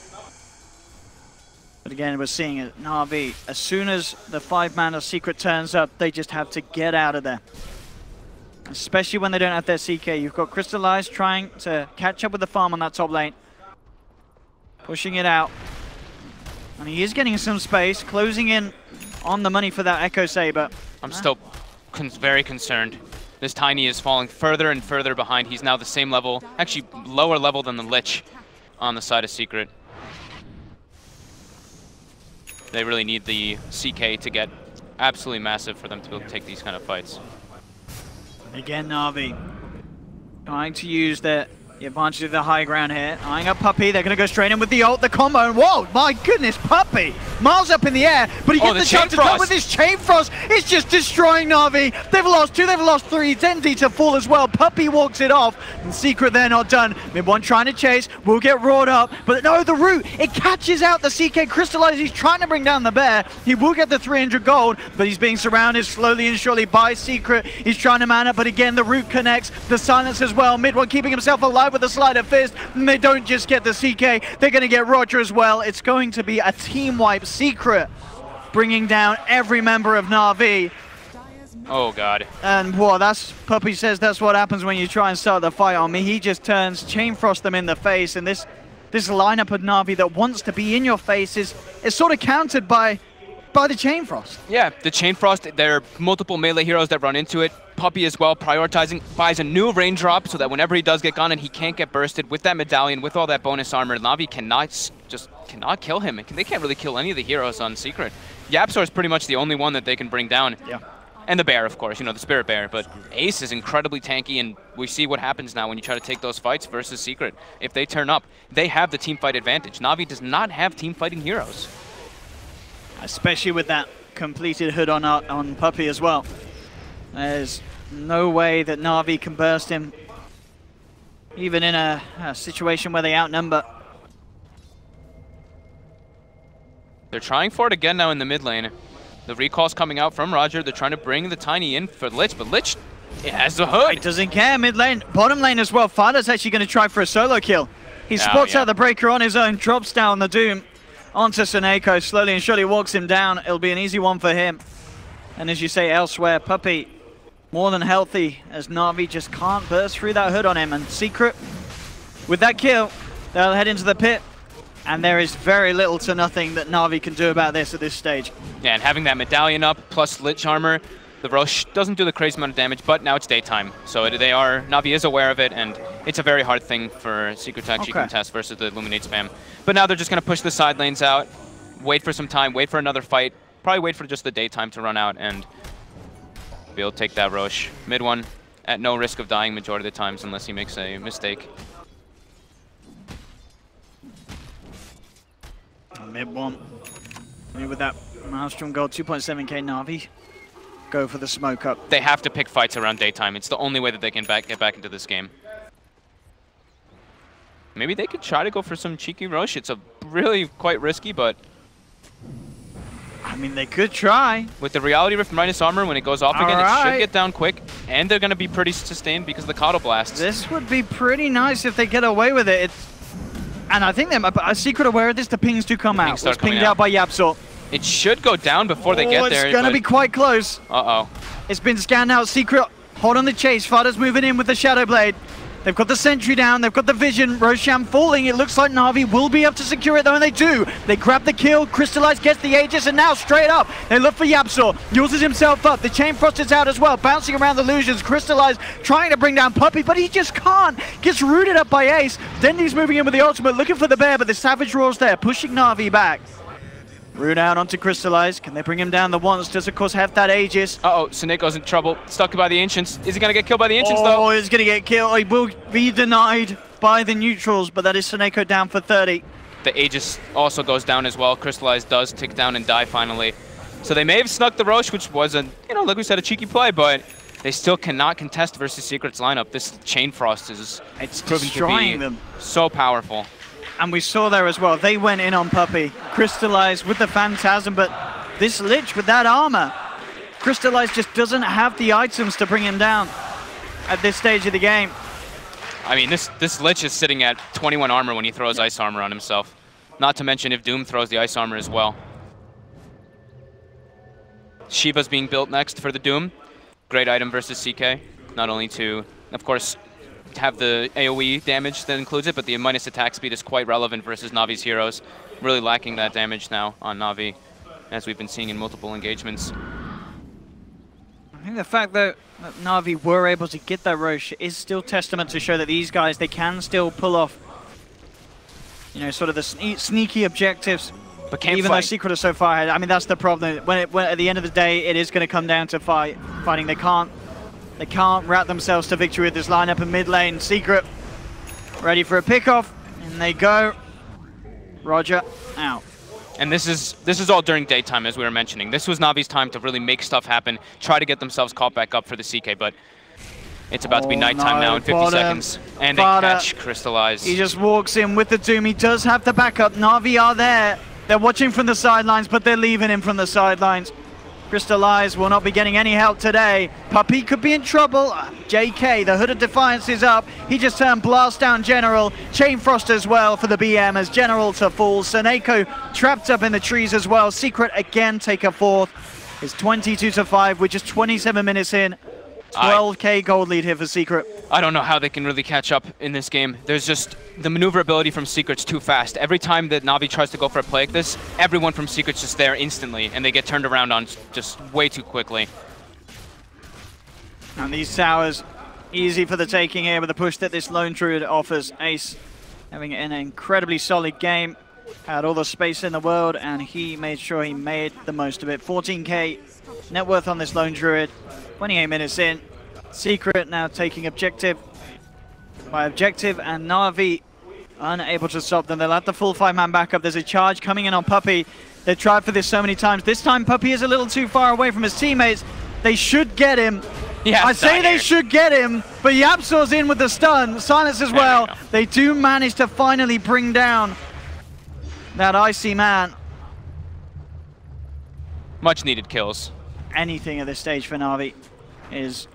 But again, we're seeing it. Na'Vi, as soon as the 5-man of Secret turns up, they just have to get out of there. Especially when they don't have their CK. You've got Crystallized trying to catch up with the farm on that top lane. Pushing it out. And he is getting some space, closing in on the money for that Echo Saber. I'm still very concerned. This Tiny is falling further and further behind. He's now the same level, actually lower level than the Lich on the side of Secret. They really need the CK to get absolutely massive for them to be able to take these kind of fights. Again, Na'Vi trying to use the advantage of the high ground here. Eyeing up Puppey, they're going to go straight in with the ult, the combo, and whoa, my goodness, Puppey! Miles up in the air, but he gets the chance to come with his Chain Frost. It's just destroying Na'Vi. They've lost 2, they've lost 3. Dendi to fall as well. Puppey walks it off, and Secret they're not done. Mid one trying to chase, will get roared up, but no, the root, it catches out the CK Crystallized. He's trying to bring down the bear. He will get the 300 gold, but he's being surrounded slowly and surely by Secret. He's trying to man up, but again, the root connects. The silence as well. Mid one keeping himself alive with a sleight of fist, and they don't just get the CK, they're going to get Roger as well. It's going to be a team wipe. Secret bringing down every member of Na'Vi. Oh god. And well, that's Puppey says that's what happens when you try and start the fight on me. He just turns, Chain Frost them in the face, and this lineup of Na'Vi that wants to be in your face is sort of countered by the Chain Frost. Yeah, the Chain Frost, there are multiple melee heroes that run into it. Puppey as well, prioritizing, buys a new range drop so that whenever he does get gone and he can't get bursted with that medallion, with all that bonus armor, Na'Vi cannot kill him. They can't really kill any of the heroes on Secret. Yapzor is pretty much the only one that they can bring down. Yeah. And the bear, of course, you know, the Spirit Bear. But Ace is incredibly tanky, and we see what happens now when you try to take those fights versus Secret. If they turn up, they have the team fight advantage. Na'Vi does not have team fighting heroes. Especially with that completed hood on Puppey as well. There's no way that Na'Vi can burst him, even in a situation where they outnumber. They're trying for it again now in the mid lane. The recall's coming out from Roger. They're trying to bring the Tiny in for Lich, but Lich, it has the hood. He doesn't care. Mid lane, bottom lane as well. Fada's actually going to try for a solo kill. He spots out the breaker on his own, drops down the Doom onto Seneko. Slowly and surely walks him down. It'll be an easy one for him. And as you say elsewhere, Puppey more than healthy, as Na'Vi just can't burst through that hood on him. And Secret, with that kill, they'll head into the pit. And there is very little to nothing that Na'Vi can do about this at this stage. Yeah, and having that medallion up, plus Lich armor, the Roche doesn't do the crazy amount of damage, but now it's daytime. So Na'Vi is aware of it, and it's a very hard thing for Secret to actually contest versus the Illuminate spam. But now they're just going to push the side lanes out, wait for some time, wait for another fight, probably wait for just the daytime to run out, and be able to take that Roche. Mid one, at no risk of dying majority of the times unless he makes a mistake. Mid one. With that Maelstrom gold, 2.7k Na'Vi. Go for the smoke up. They have to pick fights around daytime. It's the only way that they can get back into this game. Maybe they could try to go for some cheeky Roche. It's really quite risky, but I mean, they could try. With the Reality Rift minus armor, when it goes off again, it should get down quick. And they're going to be pretty sustained because of the Coddle Blasts. This would be pretty nice if they get away with it. And I think they're Secret aware of this. The pings do come out. It's pinged out by Yapzor. It should go down before they get there. It's going to be quite close. Uh-oh. It's been scanned out. Secret, hold on the chase. Fada's moving in with the Shadow Blade. They've got the sentry down. They've got the vision. Roshan falling. It looks like Na'Vi will be able to secure it, though, and they do. They grab the kill. Crystallize gets the Aegis, and now straight up, they look for Yapzor. Uses himself up. The Chain Frost is out as well, bouncing around the illusions. Crystallize trying to bring down Puppey, but he just can't. Gets rooted up by Ace. Dendi's moving in with the ultimate, looking for the bear, but the Savage Roar's there, pushing Na'Vi back. Root out onto Crystallize. Can they bring him down the once? Does, of course, have that Aegis. Uh-oh, Seneco's in trouble. Stuck by the Ancients. Is he going to get killed by the Ancients, though? Oh, he's going to get killed. He will be denied by the neutrals, but that is Seneco down for 30. The Aegis also goes down as well. Crystallize does tick down and die finally. So they may have snuck the Roche, which was, like we said, a cheeky play, but they still cannot contest versus Secret's lineup. This Chain Frost is proven to be them. so powerful. And we saw there as well, they went in on Puppey, Crystallized with the Phantasm, but this Lich with that armor, Crystallized just doesn't have the items to bring him down at this stage of the game. I mean, this Lich is sitting at 21 armor when he throws Ice Armor on himself. Not to mention if Doom throws the Ice Armor as well. Shiva's being built next for the Doom. Great item versus CK. Not only to, of course, have the AoE damage that includes it, but the minus attack speed is quite relevant versus Navi's heroes. Really lacking that damage now on Navi, as we've been seeing in multiple engagements. I think the fact that Na'Vi were able to get that Roche is still testament to show that these guys, they can still pull off, you know, sort of the sneaky objectives. But can't even fight. though Secret are so far ahead. I mean, that's the problem. When at the end of the day, it is going to come down to fighting. They can't wrap themselves to victory with this lineup in mid lane. Secret ready for a pickoff, and they go. Roger out. And this is all during daytime, as we were mentioning. This was Navi's time to really make stuff happen, try to get themselves caught back up for the CK, but it's about to be nighttime now in 50 seconds. And they catch Crystallized. He just walks in with the Doom. He does have the backup. Na'Vi are there. They're watching from the sidelines, but they're leaving him from the sidelines. Crystallized will not be getting any help today. Puppey could be in trouble. JK, the Hood of Defiance is up. He just turned Blast down General. Chain Frost as well for the BM as General to fall. Seneko trapped up in the trees as well. Secret again take a fourth. It's 22-5 with just 27 minutes in. 12k gold lead here for Secret. I don't know how they can really catch up in this game. There's just, the maneuverability from Secret's too fast. Every time that Navi tries to go for a play like this, everyone from Secret's just there instantly, and they get turned around on just way too quickly. And these towers, easy for the taking here with the push that this Lone Druid offers. Ace having an incredibly solid game, had all the space in the world, and he made sure he made the most of it. 14k net worth on this Lone Druid. 28 minutes in. Secret now taking objective by objective, and Na'Vi unable to stop them. They'll have the full 5-man backup. There's a charge coming in on Puppey. They've tried for this so many times. This time Puppey is a little too far away from his teammates. They should get him. I say they should get him, but Yapsor's in with the stun. Silence as well. They do manage to finally bring down that Icy Man. Much needed kills. Anything at this stage for Na'Vi is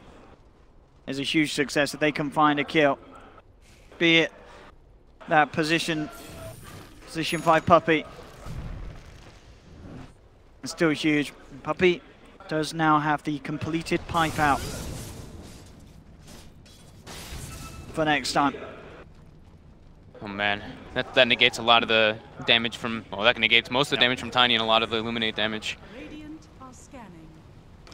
a huge success if they can find a kill. Be it that position 5 Puppey. It's still huge. Puppey does now have the completed pipe out for next time. Oh man, that negates a lot of the damage from, well, that negates most of the damage from Tiny and a lot of the Illuminate damage.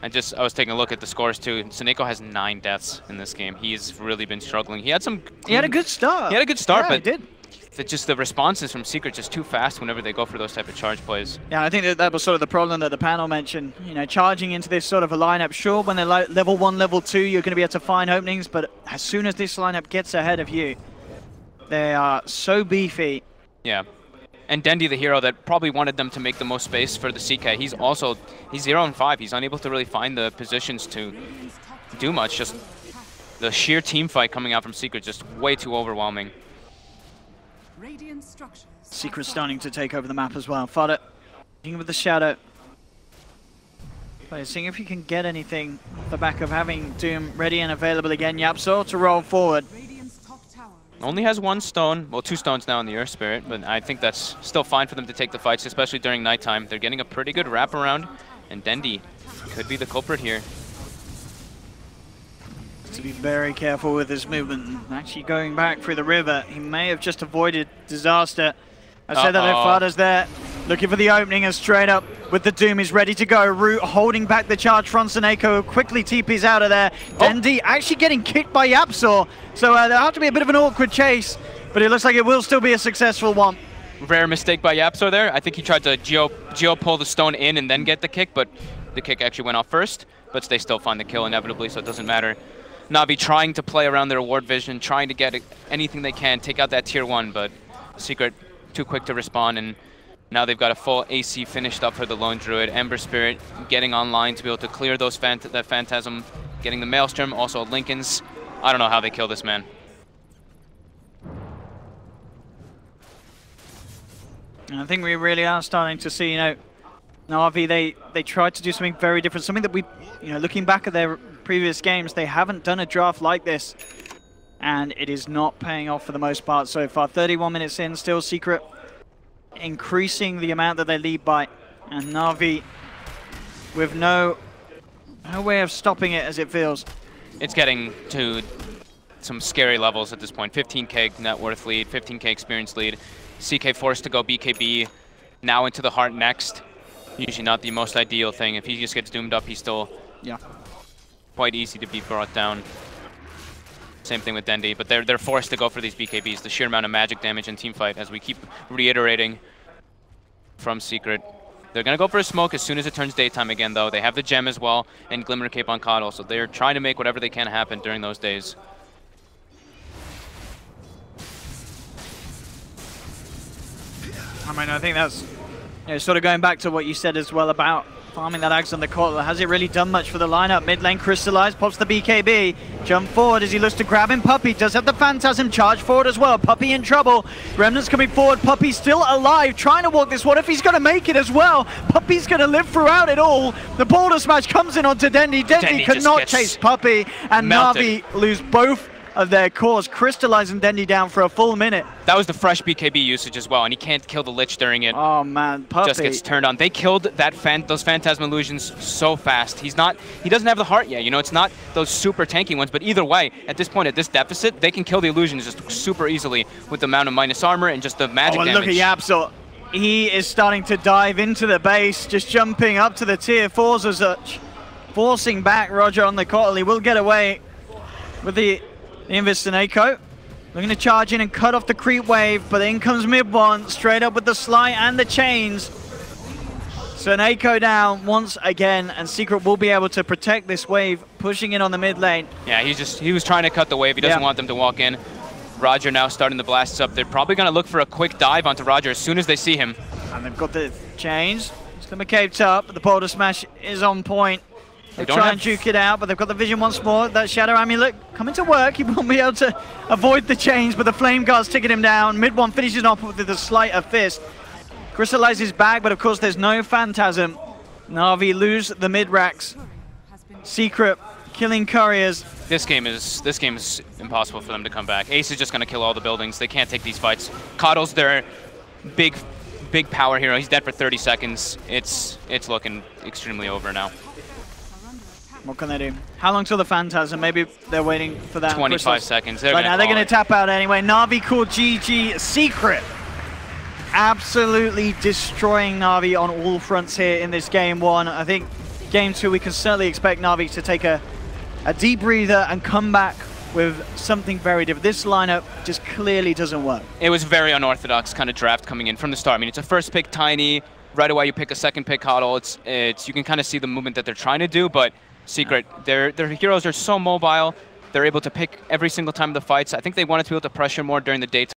I was taking a look at the scores too. Seneko has 9 deaths in this game. He's really been struggling. He had a good start. Yeah, but just the responses from Secret just too fast whenever they go for those type of charge plays. Yeah, I think that was sort of the problem that the panel mentioned. You know, charging into this sort of a lineup. Sure, when they're level 1, level 2, you're going to be able to find openings, but as soon as this lineup gets ahead of you, they are so beefy. Yeah. And Dendi, the hero that probably wanted them to make the most space for the CK, he's 0-5. He's unable to really find the positions to do much. Just the sheer team fight coming out from Secret, just way too overwhelming. Secret starting to take over the map as well. Fodder, with the shadow. Seeing if you can get anything off the back of having Doom ready and available again. Yapsor to roll forward. Only has 1 stone, well 2 stones now in the Earth Spirit, but I think that's still fine for them to take the fights, especially during nighttime. They're getting a pretty good wraparound, and Dendi could be the culprit here. To be very careful with his movement. Actually going back through the river, he may have just avoided disaster. I said that if Fada's there, looking for the opening, and straight up with the Doom, he's ready to go. Root holding back the charge from Seneko, quickly TP's out of there. Dendi actually getting kicked by Yapsor, so there'll have to be a bit of an awkward chase, but it looks like it will still be a successful one. Rare mistake by Yapsor there. I think he tried to geo pull the stone in and then get the kick, but the kick actually went off first, but they still find the kill inevitably, so it doesn't matter. Navi trying to play around their ward vision, trying to get anything they can, take out that tier 1, but Secret too quick to respond, and now they've got a full AC finished up for the Lone Druid. Ember Spirit getting online to be able to clear those that Phantasm, getting the Maelstrom, also Lincoln's. I don't know how they kill this man. And I think we really are starting to see, Na'Vi, they tried to do something very different, something that we, looking back at their previous games, they haven't done a draft like this. And it is not paying off for the most part so far. 31 minutes in, still Secret increasing the amount that they lead by. And Na'Vi with no way of stopping it as it feels. It's getting to some scary levels at this point. 15k net worth lead, 15k experience lead. CK forced to go BKB, now into the heart next. Usually not the most ideal thing. If he just gets doomed up, he's still quite easy to be brought down. Same thing with Dendi, but they're forced to go for these BKBs. The sheer amount of magic damage in teamfight, as we keep reiterating from Secret. They're going to go for a smoke as soon as it turns daytime again, though. They have the gem as well, and Glimmer Cape on Coddle, so they're trying to make whatever they can happen during those days. I mean, I think that's sort of going back to what you said as well about farming that Ags on the court. Has it really done much for the lineup? Mid lane crystallized, pops the BKB, jump forward as he looks to grab him. Puppey does have the Phantasm, charge forward as well. Puppey in trouble. Remnant's coming forward. Puppey still alive, trying to walk this. What if he's going to make it as well? Puppey's going to live throughout it all. The boulder smash comes in onto Dendi. Dendi could not chase Puppey, and Na'Vi lose both of their cores, crystallizing Dendi down for a full minute. That was the fresh BKB usage as well, and he can't kill the Lich during it. Oh man, Puppey just gets turned on. They killed those Phantasm Illusions so fast. He doesn't have the heart yet. It's not those super tanky ones, but either way, at this point, at this deficit, they can kill the Illusions just super easily with the amount of minus armor and just the magic damage. Look at Yapsel. He is starting to dive into the base, just jumping up to the tier 4s as such, forcing back Roger on the court. He will get away with the Invitational. Looking to charge in and cut off the creep wave, but in comes mid one, straight up with the Sly and the chains. So an Echo down once again, and Secret will be able to protect this wave, pushing in on the mid lane. Yeah, he was trying to cut the wave. He doesn't want them to walk in. Roger now starting the blasts up. They're probably going to look for a quick dive onto Roger as soon as they see him. And they've got the chains. Slimmer caped up, the boulder smash is on point. They try and juke it out, but they've got the vision once more. That Shadow Amulet coming to work. He won't be able to avoid the chains, but the Flame Guard's taking him down. Mid one finishes off with the Sleight of Fist. Crystallizes back, but of course there's no Phantasm. Na'Vi lose the mid racks. Secret killing couriers. This game is impossible for them to come back. Ace is just going to kill all the buildings. They can't take these fights. Coddle's their big power hero. He's dead for 30 seconds. It's looking extremely over now. What can they do? How long till the Phantasm? Maybe they're waiting for that. 25 seconds. Right now they're going to tap out anyway. Na'Vi called GG. Secret absolutely destroying Na'Vi on all fronts here in this game one. I think game two we can certainly expect Na'Vi to take a deep breather and come back with something very different. This lineup just clearly doesn't work. It was very unorthodox kind of draft coming in from the start. I mean, it's a first pick Tiny. Right away you pick a second pick Coddle. You can kind of see the movement that they're trying to do, but Secret, their heroes are so mobile. They're able to pick every single time of the fights. I think they wanted to be able to pressure more during the daytime.